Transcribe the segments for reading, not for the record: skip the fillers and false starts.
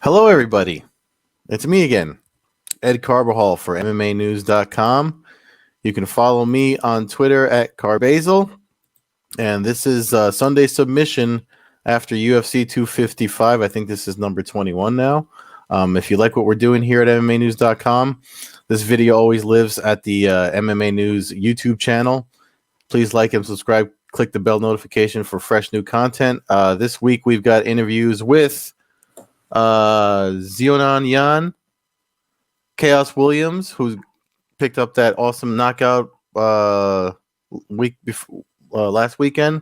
Hello, everybody. It's me again, Ed Carbazel for MMAnews.com. You can follow me on Twitter at Carbazel. And this is Sunday submission after UFC 255. I think this is number 21 now. If you like what we're doing here at MMAnews.com, this video always lives at the MMA News YouTube channel. Please like and subscribe. Click the bell notification for fresh new content. This week we've got interviews with Zionan Yan, Chaos Williams, who picked up that awesome knockout week before last weekend,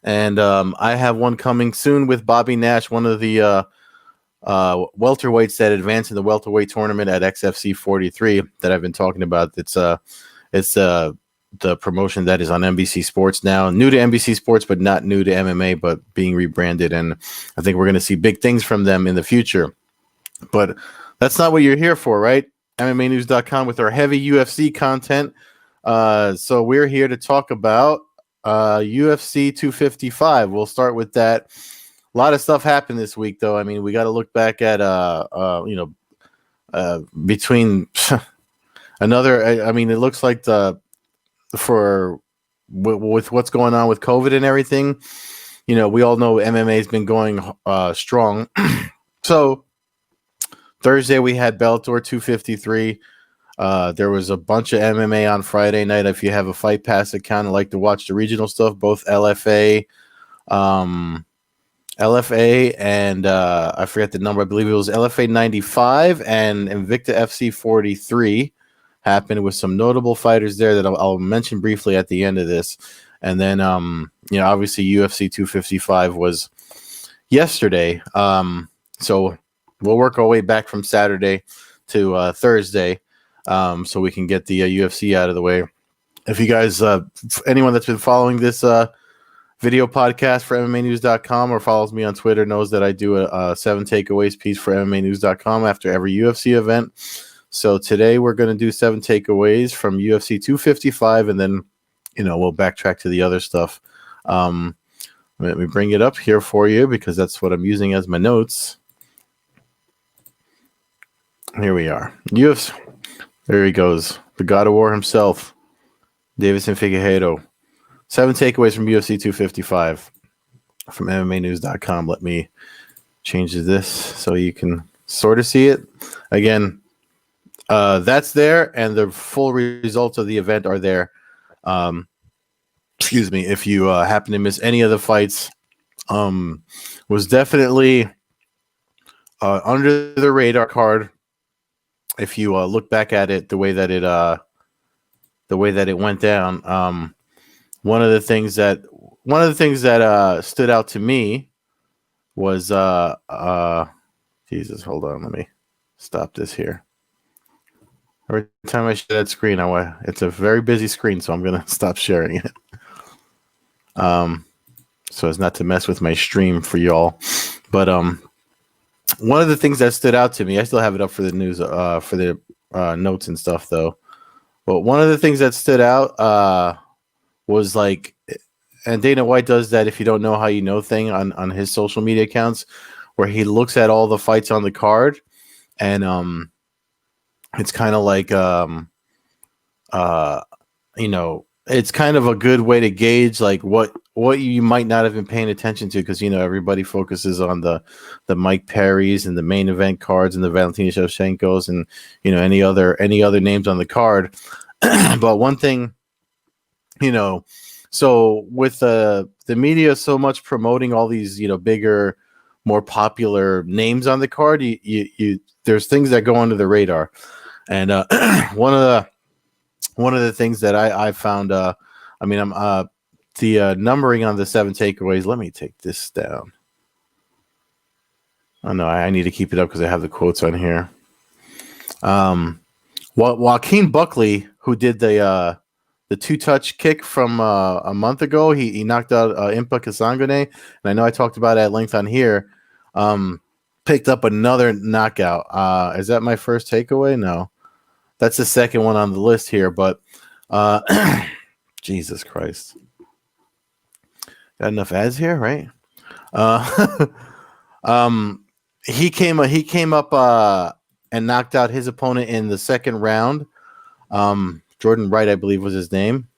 and I have one coming soon with Bobby Nash, one of the welterweights that advanced in the welterweight tournament at XFC 43 that I've been talking about. It's the promotion that is on NBC Sports now, new to NBC Sports, but not new to MMA, but being rebranded. And I think we're going to see big things from them in the future. But that's not what you're here for, right? MMAnews.com with our heavy UFC content. So we're here to talk about UFC 255. We'll start with that. A lot of stuff happened this week, though. I mean, we got to look back at, between another, I mean, it looks like with what's going on with COVID and everything, we all know MMA has been going strong. So Thursday we had Bellator 253. There was a bunch of MMA on Friday night. If you have a Fight Pass account and like to watch the regional stuff, both LFA and I forget the number. I believe it was LFA 95 and Invicta FC 43. Happened with some notable fighters there that I'll mention briefly at the end of this. And then, obviously UFC 255 was yesterday. So we'll work our way back from Saturday to Thursday so we can get the UFC out of the way. If you guys, anyone that's been following this video podcast for MMAnews.com or follows me on Twitter knows that I do a 7 takeaways piece for MMAnews.com after every UFC event. So today we're going to do 7 takeaways from UFC 255, and then, we'll backtrack to the other stuff. Let me bring it up here for you because that's what I'm using as my notes. Here we are. UFC. There he goes. The God of War himself, Davison Figueiredo. 7 takeaways from UFC 255 from MMAnews.com. Let me change this so you can sort of see it. Again, that's there, and the full results of the event are there. Excuse me, if you happen to miss any of the fights, was definitely under the radar card. If you look back at it, the way that it went down, one of the things that stood out to me was Jesus. Hold on, let me stop this here. Every time I share that screen, it's a very busy screen, so I'm going to stop sharing it. So as not to mess with my stream for y'all. But one of the things that stood out to me, I still have it up for the news, for the notes and stuff, though. But one of the things that stood out was like, and Dana White does that if you don't know how you know thing on his social media accounts, where he looks at all the fights on the card and it's kind of like, it's kind of a good way to gauge like what you might not have been paying attention to because everybody focuses on the Mike Perrys and the main event cards and the Valentina Shevchenkos and any other names on the card. But one thing, so with the media so much promoting all these bigger, more popular names on the card, you there's things that go under the radar. And one of the things that I found, the numbering on the 7 takeaways. Let me take this down. Oh no, I need to keep it up because I have the quotes on here. Joaquin Buckley, who did the 2-touch kick from a month ago, he knocked out Impa Kasangane, and I know I talked about it at length on here. Picked up another knockout. Is that my first takeaway? No. That's the second one on the list here, but Jesus Christ. Got enough ads here, right? he came up and knocked out his opponent in the second round. Jordan Wright, I believe, was his name.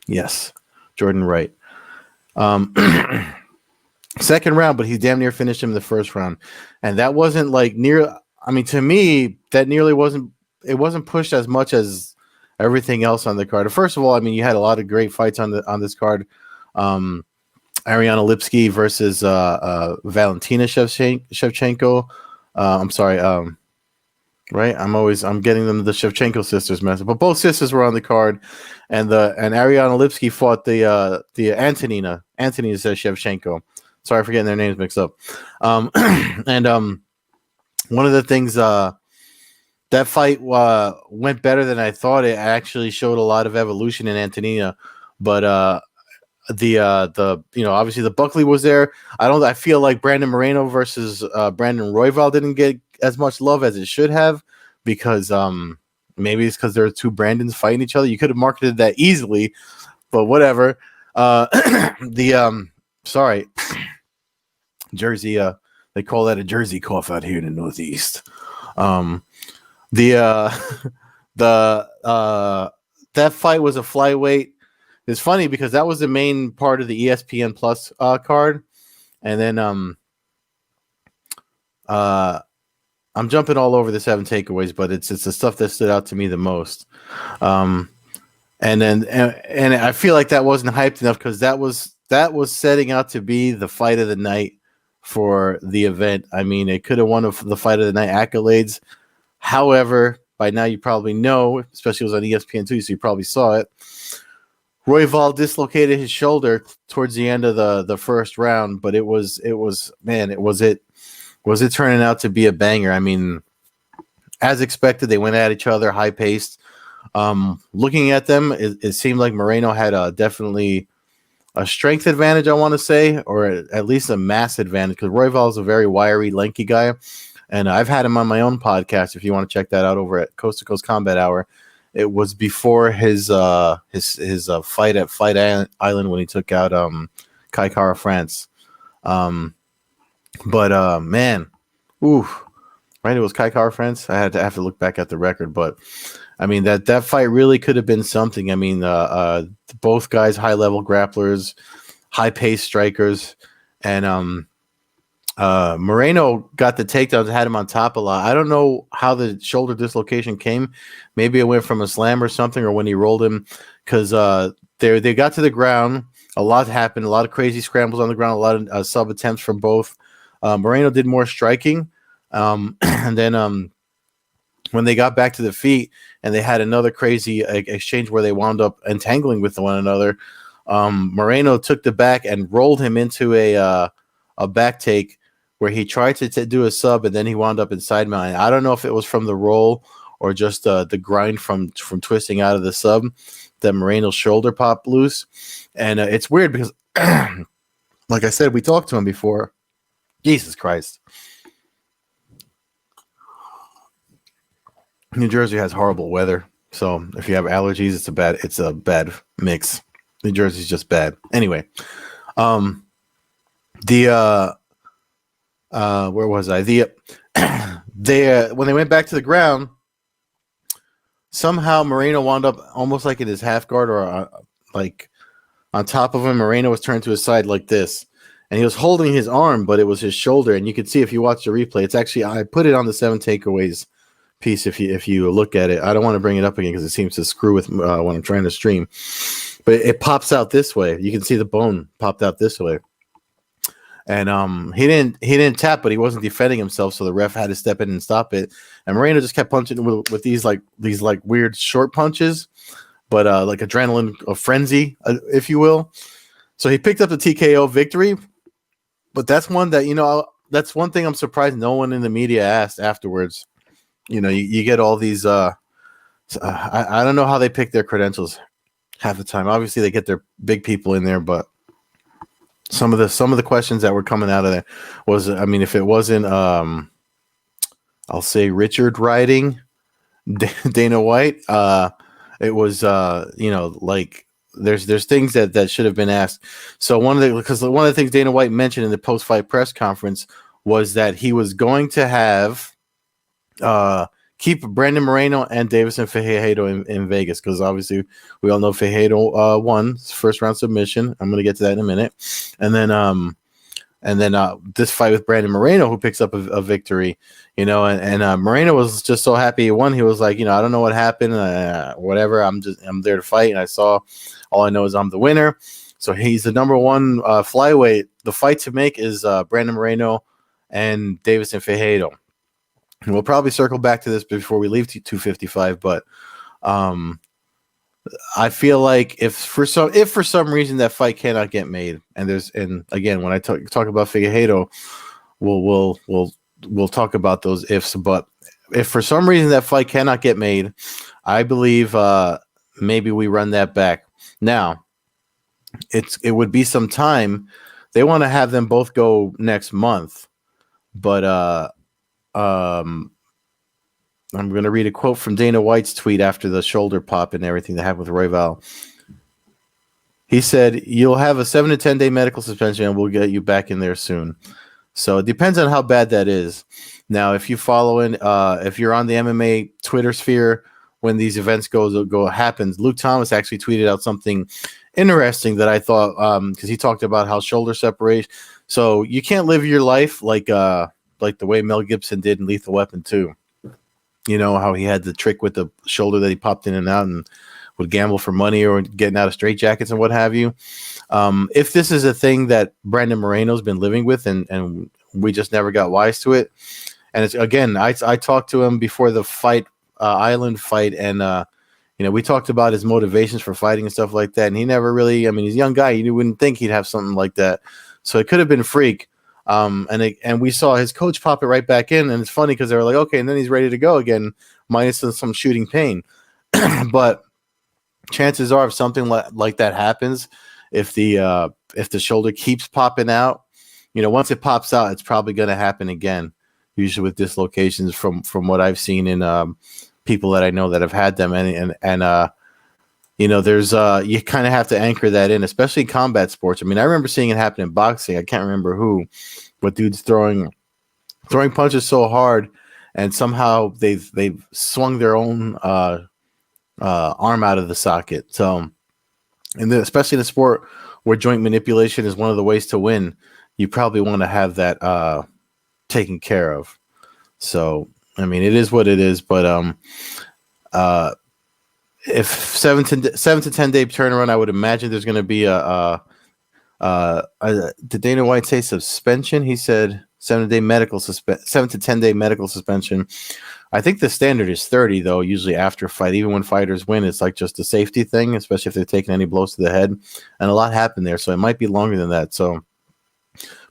Yes, Jordan Wright. Second round, but he damn near finished him in the first round, and that wasn't like near. I mean, to me, that nearly wasn't. It wasn't pushed as much as everything else on the card. First of all, I mean, you had a lot of great fights on this card. Ariana Lipsky versus Valentina Shevchenko. I'm sorry. Right, I'm getting them the Shevchenko sisters message, but both sisters were on the card, and Ariana Lipsky fought the Antonina Shevchenko. Sorry for getting their names mixed up. And one of the things that fight went better than I thought. It actually showed a lot of evolution in Antonina, but the obviously the Buckley was there. I feel like Brandon Moreno versus Brandon Royval didn't get as much love as it should have, because maybe it's because there are two Brandons fighting each other. You could have marketed that easily, but whatever. Sorry, Jersey. They call that a Jersey cough out here in the Northeast. That fight was a flyweight. It's funny because that was the main part of the ESPN Plus card, and then I'm jumping all over the 7 takeaways, but it's the stuff that stood out to me the most. And I feel like that wasn't hyped enough because that was setting out to be the fight of the night for the event. I mean, it could have won the fight of the night accolades. However, by now you probably know, especially it was on ESPN2, so you probably saw it. Royval dislocated his shoulder towards the end of the first round, but was it turning out to be a banger? I mean, as expected, they went at each other, high paced. Looking at them, it seemed like Moreno had definitely a strength advantage, I want to say, or at least a mass advantage, because Royval is a very wiry, lanky guy, and I've had him on my own podcast. If you want to check that out over at Coast to Coast Combat Hour. It was before his fight at Fight Island when he took out Kai Kara France. Man, oof, right? It was Kai Kara France. I have to look back at the record, but I mean that fight really could have been something. I mean, both guys high level grapplers, high pace strikers, and Moreno got the takedowns, had him on top a lot. I don't know how the shoulder dislocation came. Maybe it went from a slam or something, or when he rolled him, because they got to the ground. A lot happened. A lot of crazy scrambles on the ground. A lot of sub attempts from both. Moreno did more striking, and then when they got back to the feet and they had another crazy exchange where they wound up entangling with one another, Moreno took the back and rolled him into a back take, where he tried to do a sub, and then he wound up in side mount. I don't know if it was from the roll or just the grind from twisting out of the sub that Moreno's shoulder popped loose. And it's weird because, like I said, we talked to him before. Jesus Christ. New Jersey has horrible weather, so if you have allergies, it's a bad mix. New Jersey's just bad. Anyway, where was I? When they went back to the ground, somehow Moreno wound up almost like in his half guard, or like on top of him. Moreno was turned to his side like this, and he was holding his arm, but it was his shoulder. And you can see if you watch the replay, it's actually, I put it on the 7 takeaways piece. If you look at it, I don't want to bring it up again because it seems to screw with when I'm trying to stream, but it pops out this way. You can see the bone popped out this way. And he didn't tap, but he wasn't defending himself, so the ref had to step in and stop it. And Moreno just kept punching with these weird short punches, but like adrenaline, a frenzy, if you will. So he picked up the TKO victory. But that's one that, that's one thing I'm surprised no one in the media asked afterwards. You get all these. I don't know how they pick their credentials half the time. Obviously, they get their big people in there, but some of the questions that were coming out of there was, I mean, if it wasn't, I'll say Richard writing Dana White, it was, like there's things that should have been asked. So one of the things Dana White mentioned in the post-fight press conference was that he was going to have keep Brandon Moreno and Davison Figueiredo in Vegas, because obviously we all know Figueiredo won his first round submission. I'm going to get to that in a minute. And then this fight with Brandon Moreno, who picks up a victory, and Moreno was just so happy he won. He was like, I don't know what happened, whatever. I'm there to fight, and all I know is I'm the winner. So he's the number one flyweight. The fight to make is Brandon Moreno and Davison Figueiredo. And we'll probably circle back to this before we leave 255, but I feel like if for some reason that fight cannot get made, and again, when I talk about Figueiredo, we'll talk about those ifs. But if for some reason that fight cannot get made, I believe maybe we run that back. Now, it would be some time. They want to have them both go next month, but I'm going to read a quote from Dana White's tweet after the shoulder pop and everything that happened with Royval. He said, "You'll have a 7 to 10 day medical suspension, and we'll get you back in there soon." So it depends on how bad that is. Now, if you if you're on the MMA Twitter sphere when these events happens, Luke Thomas actually tweeted out something interesting that I thought, because he talked about how shoulder separation. So you can't live your life like the way Mel Gibson did in Lethal Weapon 2. You know how he had the trick with the shoulder that he popped in and out and would gamble for money or getting out of straitjackets and what have you. If this is a thing that Brandon Moreno's been living with and we just never got wise to it. And it's, again, I talked to him before the fight, Island fight, and we talked about his motivations for fighting and stuff like that. And he never really, he's a young guy. You wouldn't think he'd have something like that. So it could have been freak. And we saw his coach pop it right back in, and it's funny because they were like, okay, and then he's ready to go again, minus some shooting pain. But chances are, if something like that happens, if the shoulder keeps popping out, once it pops out, it's probably going to happen again. Usually with dislocations, from what I've seen in people that I know that have had them, and there's you kind of have to anchor that in, especially in combat sports. I remember seeing it happen in boxing. I can't remember who, but dudes throwing punches so hard, and somehow they've swung their own arm out of the socket. So, and especially in a sport where joint manipulation is one of the ways to win, you probably want to have that taken care of. So, it is what it is, but if 7 to 10 day turnaround, I would imagine there's going to be did Dana White say suspension? He said 7 to 10 day medical suspension. I think the standard is 30 though. Usually after a fight, even when fighters win, it's like just a safety thing, especially if they're taking any blows to the head. And a lot happened there, so it might be longer than that. So,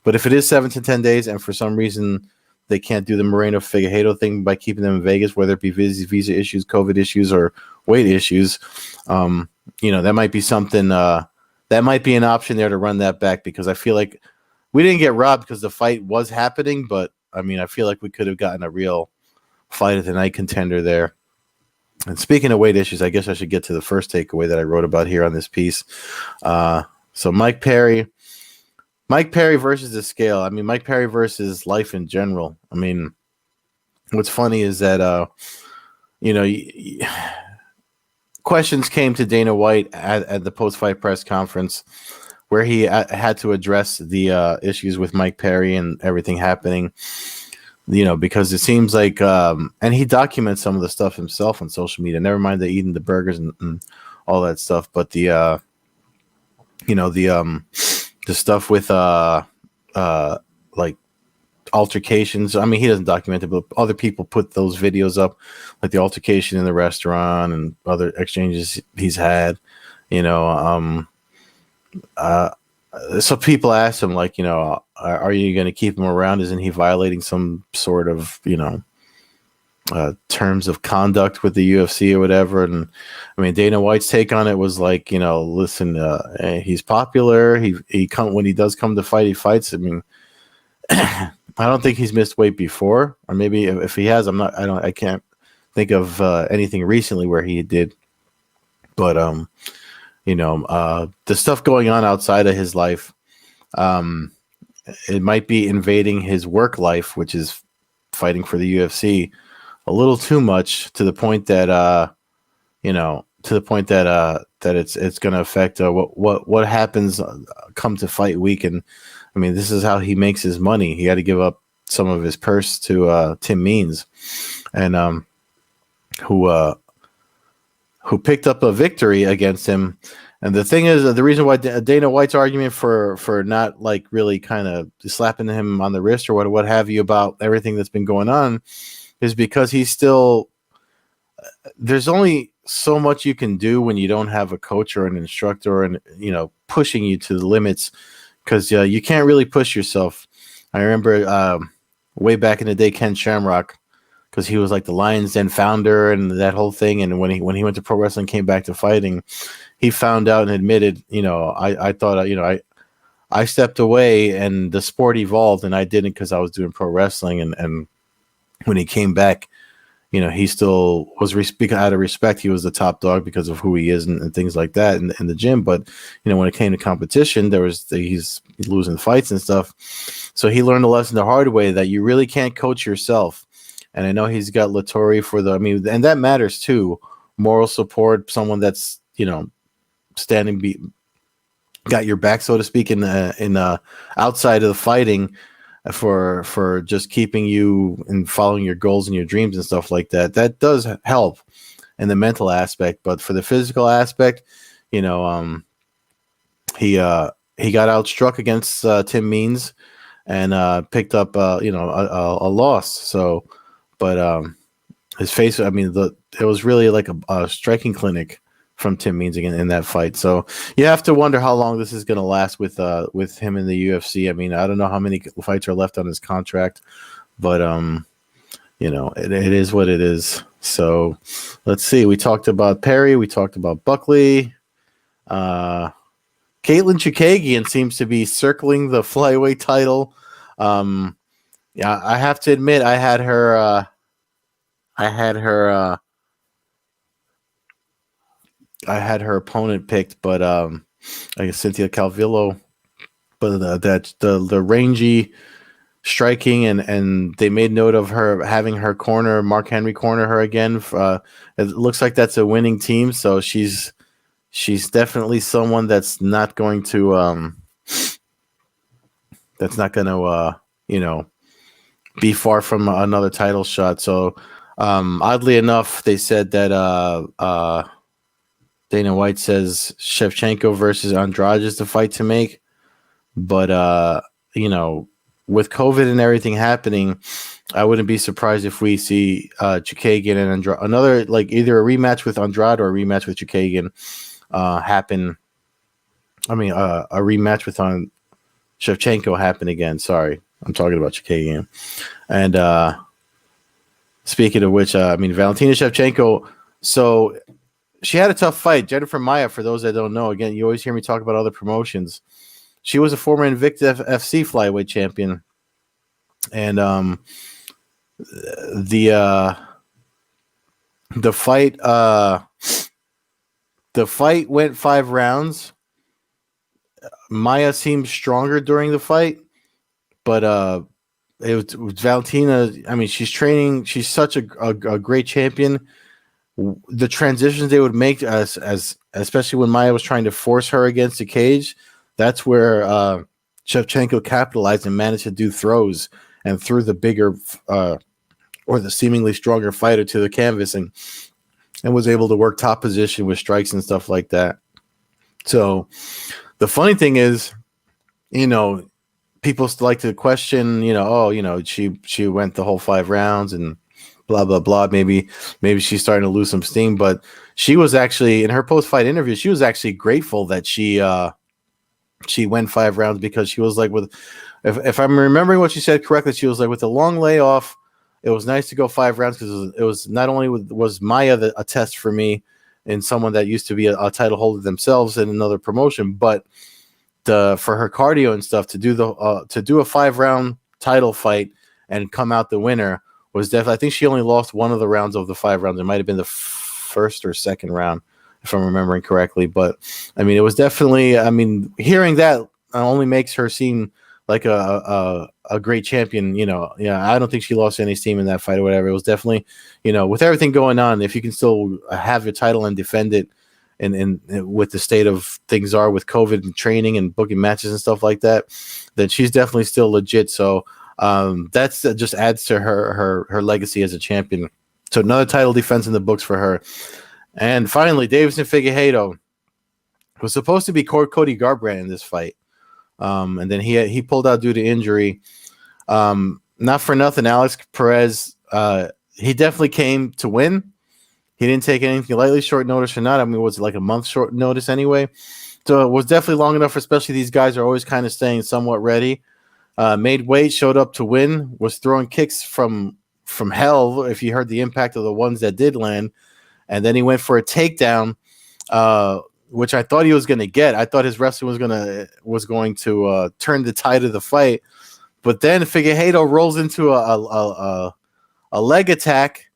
but if it is 7 to 10 days, and for some reason they can't do the Moreno Figueiredo thing by keeping them in Vegas, whether it be visa issues, COVID issues, or weight issues, that might be something. That might be an option there to run that back, because I feel like we didn't get robbed because the fight was happening, but I feel like we could have gotten a real fight of the night contender there. And speaking of weight issues, I guess I should get to the first takeaway that I wrote about here on this piece. So Mike Perry versus the scale. Mike Perry versus life in general. What's funny is that, questions came to Dana White at the post-fight press conference where he had to address the issues with Mike Perry and everything happening, because it seems like, and he documents some of the stuff himself on social media, never mind the eating the burgers and all that stuff, but the stuff with like altercations. He doesn't document it, but other people put those videos up, like the altercation in the restaurant and other exchanges he's had. So people ask him, like, are you going to keep him around? Isn't he violating some sort of, terms of conduct with the UFC or whatever? And Dana White's take on it was like, listen, he's popular. When he does come to fight, he fights. I don't think he's missed weight before, or maybe if he has, I can't think of anything recently where he did. But the stuff going on outside of his life, it might be invading his work life, which is fighting for the UFC, a little too much, to the point that that it's going to affect what happens come to fight week. And I mean, this is how he makes his money. He had to give up some of his purse to Tim Means, and who picked up a victory against him. And the thing is, the reason why Dana White's argument for not like really kind of slapping him on the wrist or what have you about everything that's been going on is because he's still, there's only so much you can do when you don't have a coach or an instructor and, pushing you to the limits, because you can't really push yourself. I remember way back in the day, Ken Shamrock, because he was like the Lions Den founder and that whole thing. And when he went to pro wrestling, came back to fighting, he found out and admitted, I thought, I stepped away and the sport evolved, and I didn't because I was doing pro wrestling. And when he came back, he still was out of respect. He was the top dog because of who he is and things like that in the gym. But, when it came to competition, he's losing fights and stuff. So he learned a lesson the hard way that you really can't coach yourself. And I know he's got Lattori and that matters too. Moral support, someone that's, got your back, so to speak, in outside of the fighting, for just keeping you and following your goals and your dreams and stuff like that. That does help in the mental aspect, but for the physical aspect, he got outstruck against Tim Means and picked up a loss. So, but his face, it was really like a striking clinic from Tim Means again in that fight. So you have to wonder how long this is going to last with him in the UFC. I don't know how many fights are left on his contract, but it is what it is. So let's see. We talked about Perry. We talked about Buckley. Caitlin Chukagian seems to be circling the flyweight title. Yeah, I have to admit, I had her opponent picked, but I guess Cynthia Calvillo. But the rangy striking, and they made note of her having her corner, Mark Henry corner her again. It looks like that's a winning team, so she's definitely someone that's not going to be far from another title shot. So oddly enough, they said that Dana White says Shevchenko versus Andrade is the fight to make. But, with COVID and everything happening, I wouldn't be surprised if we see Chukagian and Andrade, another, like either a rematch with Andrade or a rematch with Chukagian happen. A rematch with Shevchenko happen again. Sorry, I'm talking about Chukagian. And speaking of which, Valentina Shevchenko, so she had a tough fight. Jennifer Maia, for those that don't know, again, you always hear me talk about other promotions. She was a former Invicta FC flyweight champion, and the fight went 5 rounds. Maia seemed stronger during the fight, but it was Valentina. She's training. She's such a great champion. The transitions they would make, as especially when Maia was trying to force her against the cage, that's where Shevchenko capitalized and managed to do throws and threw the bigger or the seemingly stronger fighter to the canvas and was able to work top position with strikes and stuff like that. So the funny thing is, people like to question, she went the whole 5 rounds and blah, blah, blah. Maybe she's starting to lose some steam, but she was actually, in her post-fight interview, she was actually grateful that she went 5 rounds, because she was like, if I'm remembering what she said correctly, she was like, with the long layoff, it was nice to go 5 rounds, because it was not only was Maia a test for me and someone that used to be a title holder themselves in another promotion, but for her cardio and stuff to do a 5 round title fight and come out the winner was definitely. I think she only lost one of the rounds of the 5 rounds. It might have been the first or second round, if I'm remembering correctly. But it was definitely. Hearing that only makes her seem a great champion. Yeah, I don't think she lost any steam in that fight or whatever. It was definitely, with everything going on, if you can still have your title and defend it, and with the state of things are with COVID and training and booking matches and stuff like that, then she's definitely still legit. So that's just adds to her legacy as a champion. So another title defense in the books for her. And finally, Deiveson Figueiredo was supposed to be Cody Garbrandt in this fight. And then he pulled out due to injury. Not for nothing, Alex Perez, he definitely came to win. He didn't take anything lightly, short notice or not. I mean, was it like a month short notice anyway? So it was definitely long enough, especially these guys are always kind of staying somewhat ready. Made weight, showed up to win, was throwing kicks from hell, if you heard the impact of the ones that did land. And then he went for a takedown, which I thought he was going to get. I thought his wrestling was going to turn the tide of the fight. But then Figueiredo rolls into a leg attack,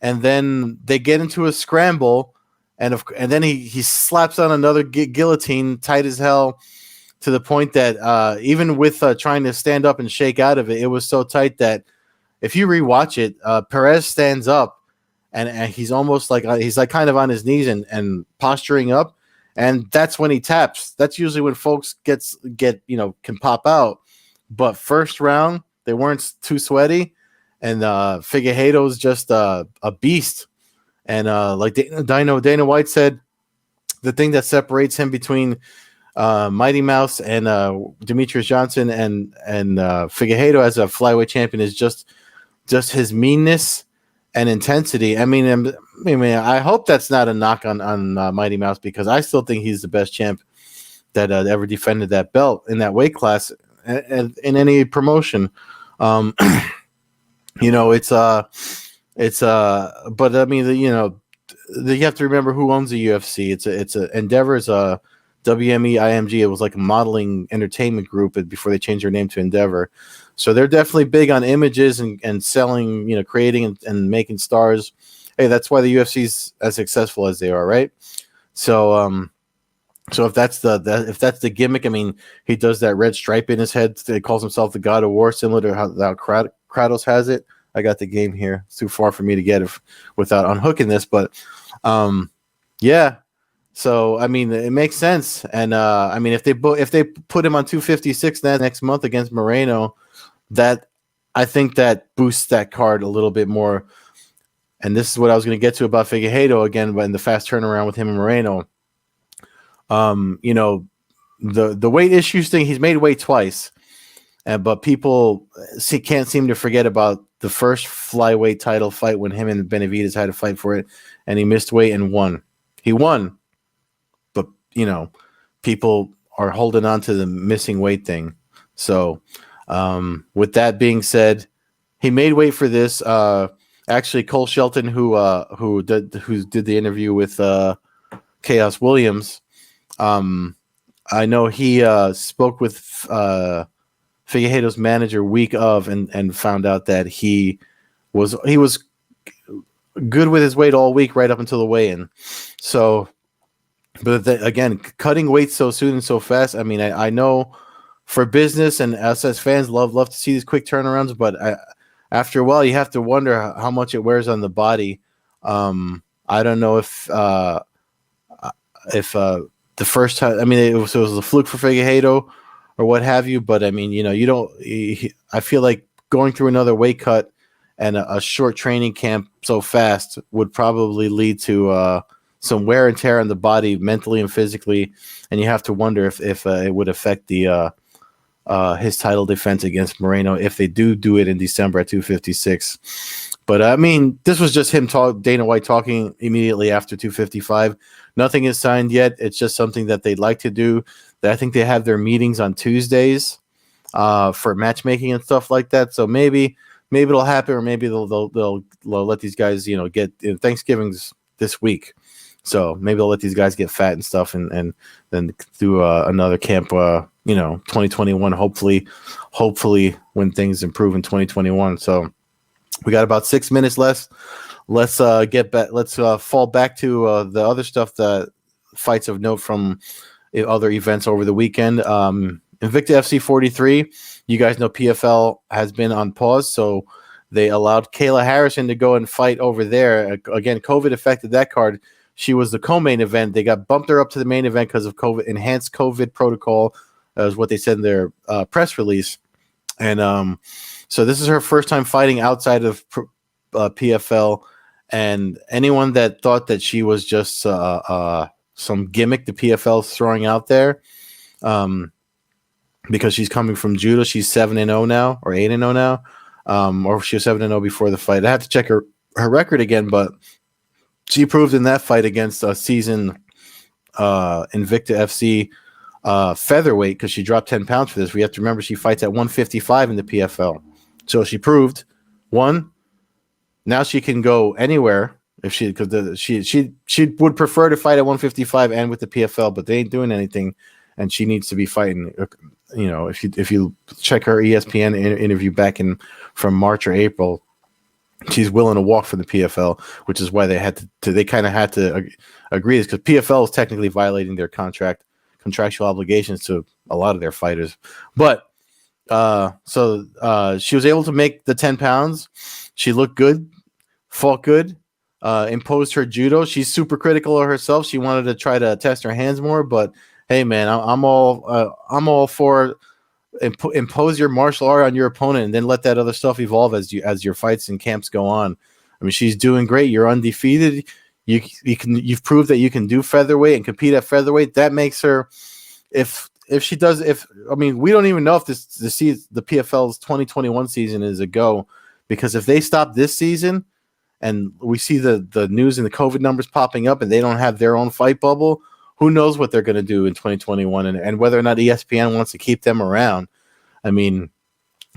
and then they get into a scramble, and then he slaps on another guillotine tight as hell, to the point that even with trying to stand up and shake out of it, it was so tight that if you rewatch it, Perez stands up, and he's almost like he's like kind of on his knees and posturing up, and that's when he taps. That's usually when folks get can pop out. But first round, they weren't too sweaty, and Figueiredo's just a beast. And like Dana White said, the thing that separates him between Mighty Mouse and Demetrius Johnson and Figueiredo as a flyweight champion is just his meanness and intensity. I mean, I hope that's not a knock on Mighty Mouse, because I still think he's the best champ that ever defended that belt in that weight class in any promotion. But I mean, you have to remember who owns the UFC. It's Endeavor's WME IMG. It was like a modeling entertainment group before they changed their name to Endeavor. So they're definitely big on images and selling, creating and making stars. Hey, that's why the UFC's as successful as they are, right? So if that's the gimmick, I mean, he does that red stripe in his head. He calls himself the God of War, similar to how Kratos has it. I got the game here. It's too far for me to get it without unhooking this, but yeah. So I mean, it makes sense, and I mean, if they put him on 256 next month against Moreno, that I think that boosts that card a little bit more. And this is what I was going to get to about Figueiredo again, but in the fast turnaround with him and Moreno. The weight issues thing, he's made weight twice, but people can't seem to forget about the first flyweight title fight when him and Benavidez had to fight for it, and he missed weight and won. He won, but people are holding on to the missing weight thing. So with that being said, he made weight for this. Actually, Cole Shelton, who did the interview with Chaos Williams, I know he spoke with Figueiredo's manager week of and found out that he was good with his weight all week right up until the weigh-in. So, but again, cutting weight so soon and so fast. I mean, I know for business and us as fans love to see these quick turnarounds, but after a while, you have to wonder how much it wears on the body. I don't know if the first time, I mean, it was a fluke for Figueiredo or what have you, but I mean, I feel like going through another weight cut and a short training camp so fast would probably lead to some wear and tear on the body mentally and physically, and you have to wonder if it would affect his title defense against Moreno if they do it in December at 256. But I mean, this was just him Dana White talking immediately after 255. Nothing is signed yet. It's just something that they'd like to do. I think they have their meetings on Tuesdays for matchmaking and stuff like that. So maybe it'll happen, or maybe they'll let these guys, get Thanksgiving's this week. So maybe they'll let these guys get fat and stuff, and then do another camp, 2021. Hopefully when things improve in 2021. So we got about 6 minutes left. Let's get back. Let's fall back to the other stuff, that fights of note from other events over the weekend. Invicta FC 43. You guys know PFL has been on pause, so they allowed Kayla Harrison to go and fight over there. Again, COVID affected that card. She was the co-main event. They got bumped her up to the main event because of COVID, enhanced COVID protocol, is what they said in their press release. And so this is her first time fighting outside of PFL. And anyone that thought that she was just some gimmick the PFL's throwing out there, because she's coming from judo, she's 7-0 now, or 8-0 now, or she was 7-0 before the fight. I had to check her record again, but she proved in that fight against a seasoned Invicta FC featherweight, because she dropped 10 pounds for this. We have to remember she fights at 155 in the PFL. So she proved, one, now she can go anywhere if she, because she would prefer to fight at 155 and with the PFL, but they ain't doing anything, and she needs to be fighting. You know, if you check her ESPN interview back from March or April, she's willing to walk for the PFL, which is why they had to they kind of had to agree this, because PFL is technically violating their contractual obligations to a lot of their fighters. But so she was able to make the 10 pounds. She looked good, fought good, imposed her judo. She's super critical of herself. She wanted to try to test her hands more, but hey, man, I'm all for impose your martial art on your opponent and then let that other stuff evolve as your fights and camps go on. I mean, she's doing great. You're undefeated. You've proved that you can do featherweight and compete at featherweight. That makes her, if she does, I mean, we don't even know if the PFL's 2021 season is a go, because if they stop this season and we see the news and the COVID numbers popping up and they don't have their own fight bubble, who knows what they're going to do in 2021 and whether or not ESPN wants to keep them around. I mean,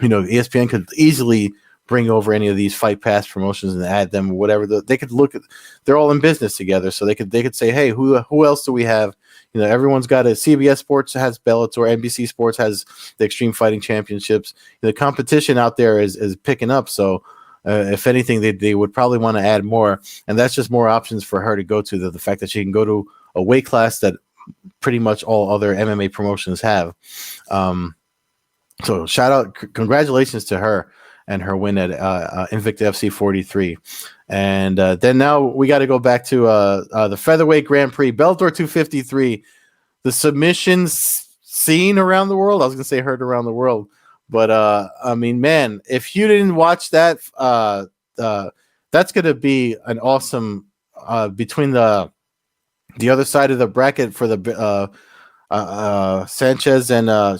you know, ESPN could easily bring over any of these Fight Pass promotions and add them, whatever. They could look at, they're all in business together, so they could say, hey, who else do we have? You know, everyone's got CBS Sports has Bellator, NBC Sports has the Extreme Fighting Championships. The competition out there is picking up, so if anything, they would probably want to add more, and that's just more options for her to go to. The fact that she can go to a weight class that pretty much all other MMA promotions have. So shout out, congratulations to her and her win at Invicta FC 43. And then now we got to go back to the Featherweight Grand Prix, Bellator 253, the submissions seen around the world. I was going to say heard around the world. But, I mean, man, if you didn't watch that, that's going to be an awesome between the other side of the bracket for the Sanchez and I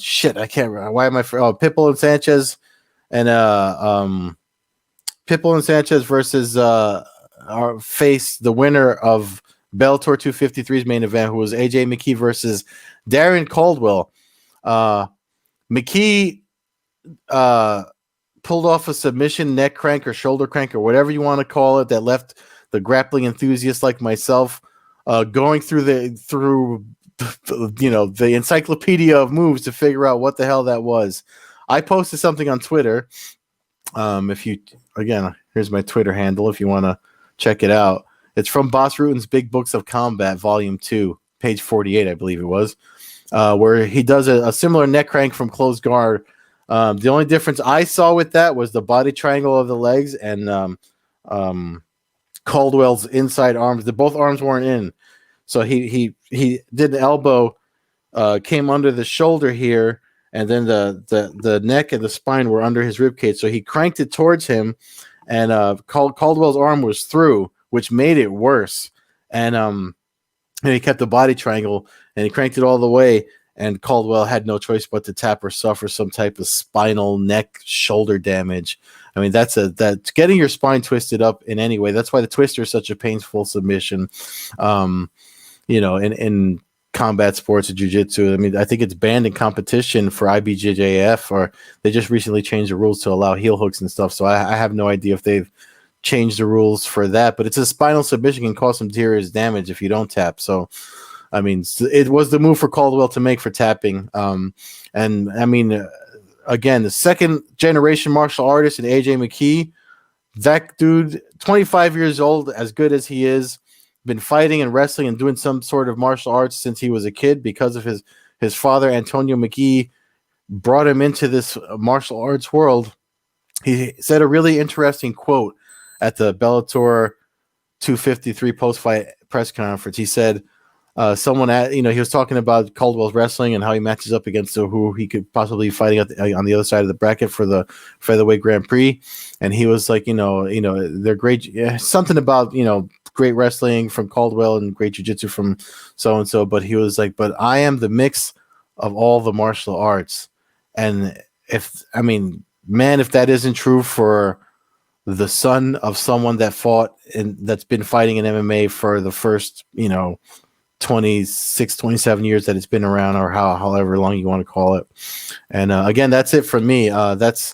can't remember. Why am I Pitbull and Sanchez and Pitbull and Sanchez versus face the winner of Bellator 253's main event, who was AJ McKee versus Darren Caldwell. McKee pulled off a submission neck crank or shoulder crank or whatever you want to call it that left the grappling enthusiast like myself going through the encyclopedia of moves to figure out what the hell that was. I posted something on Twitter. Here's my Twitter handle if you want to check it out. It's from Boss Rutan's Big Books of Combat, Volume 2, page 48, I believe it was, where he does a similar neck crank from closed guard. The only difference I saw with that was the body triangle of the legs and Caldwell's inside arms. Both arms weren't in. So he did the elbow, came under the shoulder here, and then the neck and the spine were under his ribcage. So he cranked it towards him, and Caldwell's arm was through, which made it worse. And he kept the body triangle, and he cranked it all the way, and Caldwell had no choice but to tap or suffer some type of spinal neck shoulder damage. I mean, that's getting your spine twisted up in any way. That's why the twister is such a painful submission. In combat sports and jiu-jitsu, I mean, I think it's banned in competition for IBJJF, or they just recently changed the rules to allow heel hooks and stuff. So I have no idea if they've changed the rules for that, but it's a spinal submission can cause some serious damage if you don't tap. So, I mean, it was the move for Caldwell to make for tapping. And I mean, again, the second generation martial artist in AJ McKee, that dude, 25 years old, as good as he is, been fighting and wrestling and doing some sort of martial arts since he was a kid because of his father, Antonio McKee, brought him into this martial arts world, he said a really interesting quote at the Bellator 253 post-fight press conference. He said, he was talking about Caldwell's wrestling and how he matches up against who he could possibly be fighting on the other side of the bracket for the featherweight Grand Prix. And he was like, they're great. Something about, great wrestling from Caldwell and great jiu-jitsu from so-and-so. But he was like, but I am the mix of all the martial arts. And if that isn't true for the son of someone that fought and that's been fighting in MMA for the first, 26, 27 years that it's been around, or however long you want to call it. And again, that's it from me. That's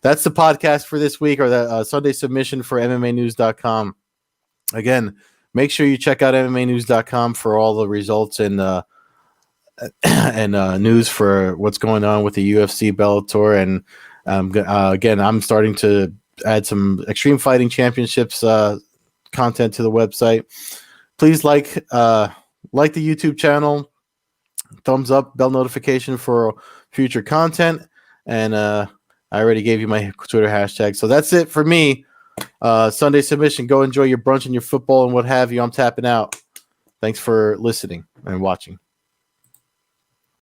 the podcast for this week, or the Sunday submission for MMAnews.com. Again, make sure you check out MMAnews.com for all the results and news for what's going on with the UFC, Bellator, and again, I'm starting to add some Extreme Fighting Championships content to the website. Please like the YouTube channel, thumbs up, bell notification for future content, and I already gave you my Twitter hashtag. So that's it for me. Sunday submission. Go enjoy your brunch and your football and what have you. I'm tapping out. Thanks for listening and watching.